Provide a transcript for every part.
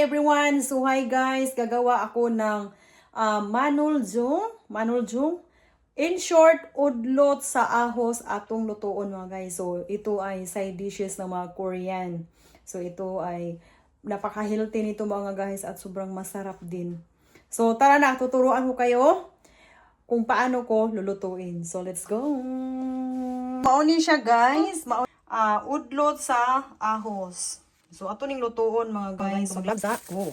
everyone! So hi guys, gagawa ako ng manulzung. In short, udlot sa ahos atong lutuon mga guys. So ito ay side dishes ng mga Korean. So ito ay napaka-healthy nito mga guys at sobrang masarap din. So tara na, tuturuan ko kayo kung paano ko lulutuin. So let's go! Maunin siya guys, udlot sa ahos. So, ato ning lutuon mga guys. Maglabsa ko.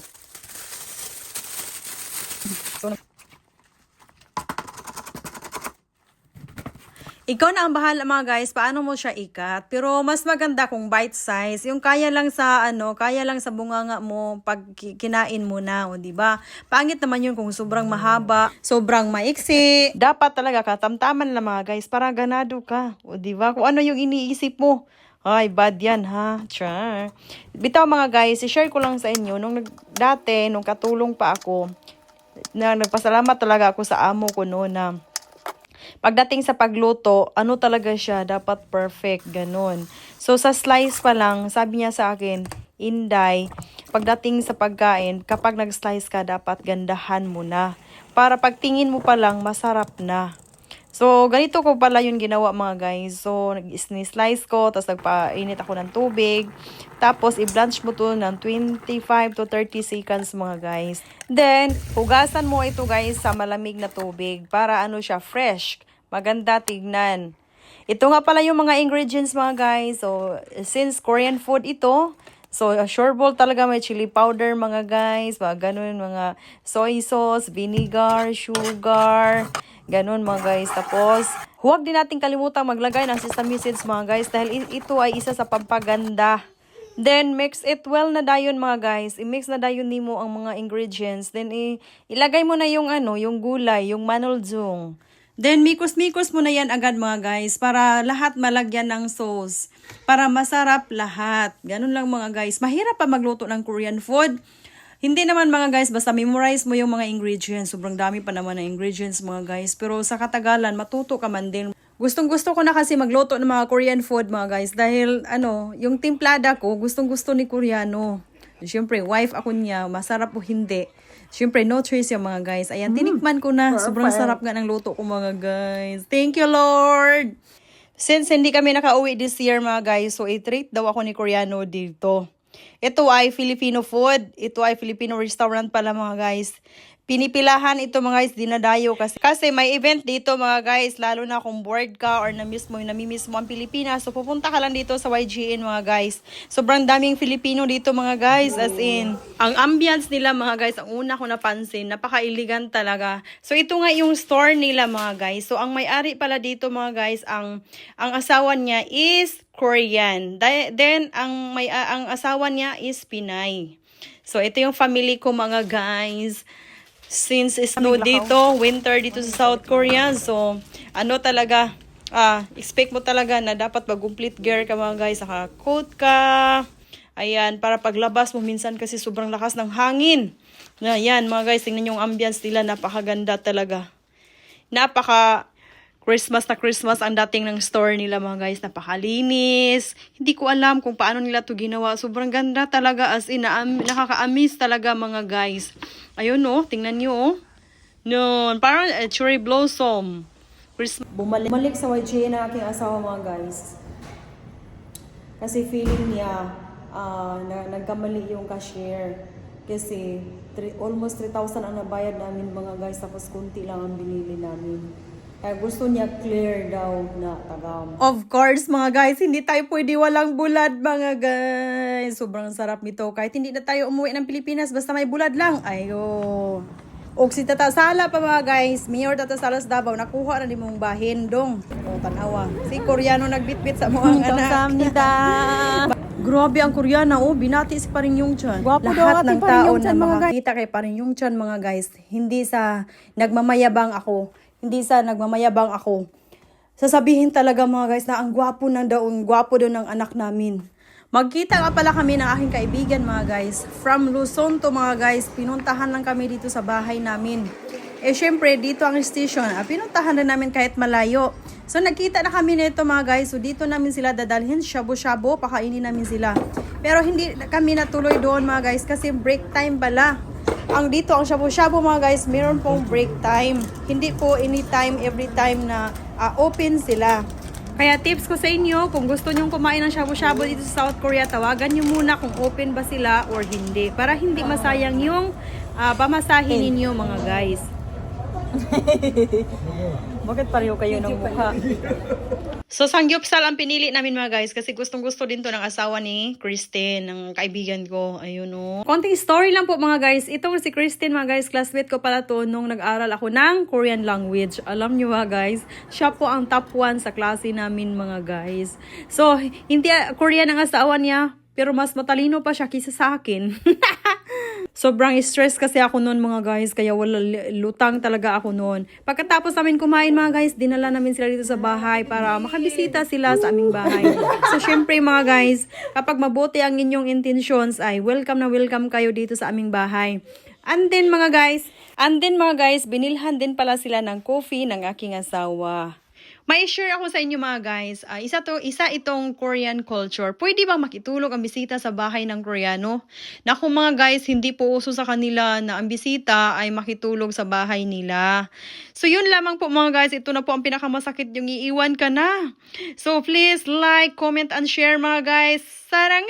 Ikaw na ang bahala mga guys, paano mo siya ikat. Pero mas maganda kung bite size. Yung kaya lang sa kaya lang sa bunganga mo pag kinain mo na, o di ba? Pangit naman yun kung sobrang mahaba, sobrang maiksi. Dapat talaga katamtaman lang mga guys para ganado ka, o di ba? Kung ano yung iniisip mo. Ay, bad yan ha. Char. Bitaw mga guys, i-share ko lang sa inyo. Nung katulong pa ako, nagpasalamat talaga ako sa amo ko noon na pagdating sa pagluto, ano talaga siya, dapat perfect, ganun. So, sa slice pa lang, sabi niya sa akin, Inday, pagdating sa pagkain, kapag nag-slice ka, dapat gandahan mo na. Para pagtingin mo pa lang, masarap na. So, ganito ko pala yung ginawa mga guys. So, nag-slice ko, tapos nagpainit ako ng tubig. Tapos, i-blanch mo to ng 25 to 30 seconds mga guys. Then, hugasan mo ito guys sa malamig na tubig para ano siya, fresh. Maganda tignan. Ito nga pala yung mga ingredients mga guys. So, since Korean food ito, so, sure ball talaga may chili powder mga guys. Mga ganun, mga soy sauce, vinegar, sugar, ganun mga guys. Tapos, huwag din natin kalimutan maglagay ng sesame seeds mga guys. Dahil ito ay isa sa pampaganda. Then, mix it well na dayon mga guys. I-mix na dayon nimo ang mga ingredients. Then, ilagay mo na yung yung gulay, yung manulzung. Then, mikos-mikos mo na yan agad mga guys para lahat malagyan ng sauce. Para masarap lahat. Ganun lang mga guys. Mahirap pa magluto ng Korean food. Hindi naman mga guys, basta memorize mo yung mga ingredients. Sobrang dami pa naman ng ingredients mga guys. Pero sa katagalan, matuto ka man din. Gustong-gusto ko na kasi magluto ng mga Korean food mga guys. Dahil yung timplada ko, gustong-gusto ni Koreano. Siyempre, wife ako niya. Masarap o hindi. Siyempre, no choice yung mga guys. Ayan, tinikman ko na. Sobrang sarap nga ng luto ko mga guys. Thank you, Lord! Since hindi kami nakauwi this year mga guys, so i-treat daw ako ni Koreano dito. Ito ay Filipino food. Ito ay Filipino restaurant pala mga guys. Pinipilahan ito mga guys, dinadayo kasi may event dito mga guys, lalo na kung bored ka or namimiss mo ang Pilipinas. So pupunta ka lang dito sa YGN mga guys. Sobrang daming Filipino dito mga guys, as in. Ang ambience nila mga guys, ang una ko napansin, napaka-elegant talaga. So ito nga yung store nila mga guys. So ang may-ari pala dito mga guys, ang asawa niya is Korean. Then ang asawa niya is Pinay. So ito yung family ko mga guys. Since snow dito, winter dito sa South Korea, so talaga, expect mo talaga na dapat mag-complete gear ka mga guys, saka coat ka, ayan, para paglabas mo minsan kasi sobrang lakas ng hangin. Ayan mga guys, tingnan yung ambience nila, napakaganda talaga. Christmas na Christmas ang dating ng store nila mga guys. Napakalinis. Hindi ko alam kung paano nila to ginawa. Sobrang ganda talaga, as in, nakaka-amaze talaga mga guys. Ayun tingnan nyo No, parang cherry blossom. Bumalik sa YG na aking asawa mga guys. Kasi feeling niya nagkamali yung cashier. Kasi almost 3,000 ang nabayad namin mga guys. Tapos kunti lang ang binili namin. Kaya gusto niya clear daw na tagam. Of course mga guys, hindi tayo pwede walang bulad mga guys. Sobrang sarap nito. Kahit hindi na tayo umuwi ng Pilipinas, basta may bulad lang. Ayo. O si Tata Sala pa mga guys. Mayor Tata Sala sa Davao, nakuha na din mong bahin dong. O tanawa. Si Koreano nagbitbit sa mga anak. Grabe ang Koreana, binati si Paring Yongchan. Lahat ng tao na makakita kay Paring Yongchan mga guys, hindi sa nagmamayabang ako. Sasabihin talaga mga guys na ang gwapo daw ng anak namin. Magkita nga pala kami ng aking kaibigan mga guys. From Luzon to mga guys, pinuntahan lang kami dito sa bahay namin. Syempre dito ang station, pinuntahan na namin kahit malayo. So nagkita na kami nito mga guys, so dito namin sila dadalhin, shabu-shabu, pakainin namin sila. Pero hindi kami natuloy doon mga guys kasi break time pala. Ang dito, ang shabu-shabu mga guys, meron pong break time. Hindi po anytime, every time na open sila. Kaya tips ko sa inyo, kung gusto nyong kumain ng shabu-shabu dito sa South Korea, tawagan nyo muna kung open ba sila or hindi. Para hindi masayang yung pamasahin ninyo mga guys. Bakit pareho kayo ng mukha? So, Sangyupsal ang pinili namin mga guys kasi gustong-gusto din to ng asawa ni Kristen, ng kaibigan ko. Ayun o. Konting story lang po mga guys. Itong si Kristen mga guys, classmate ko pala to nung nag-aral ako ng Korean language. Alam nyo mga guys, siya po ang top 1 sa klase namin mga guys. So, hindi Korean ang asawa niya, pero mas matalino pa siya kaysa sa akin. Sobrang stress kasi ako noon mga guys, kaya wala lutang talaga ako noon. Pagkatapos namin kumain mga guys, dinala namin sila dito sa bahay para makabisita sila sa aming bahay. So syempre mga guys, kapag mabuti ang inyong intentions ay welcome na welcome kayo dito sa aming bahay. And then mga guys, binilhan din pala sila ng coffee ng aking asawa. May share ako sa inyo mga guys, isa itong Korean culture. Pwede bang makitulog ang bisita sa bahay ng Koreano? Naku mga guys, hindi po uso sa kanila na ang bisita ay makitulog sa bahay nila. So yun lamang po mga guys, ito na po ang pinakamasakit yung iiwan ka na. So please like, comment, and share mga guys. Sarang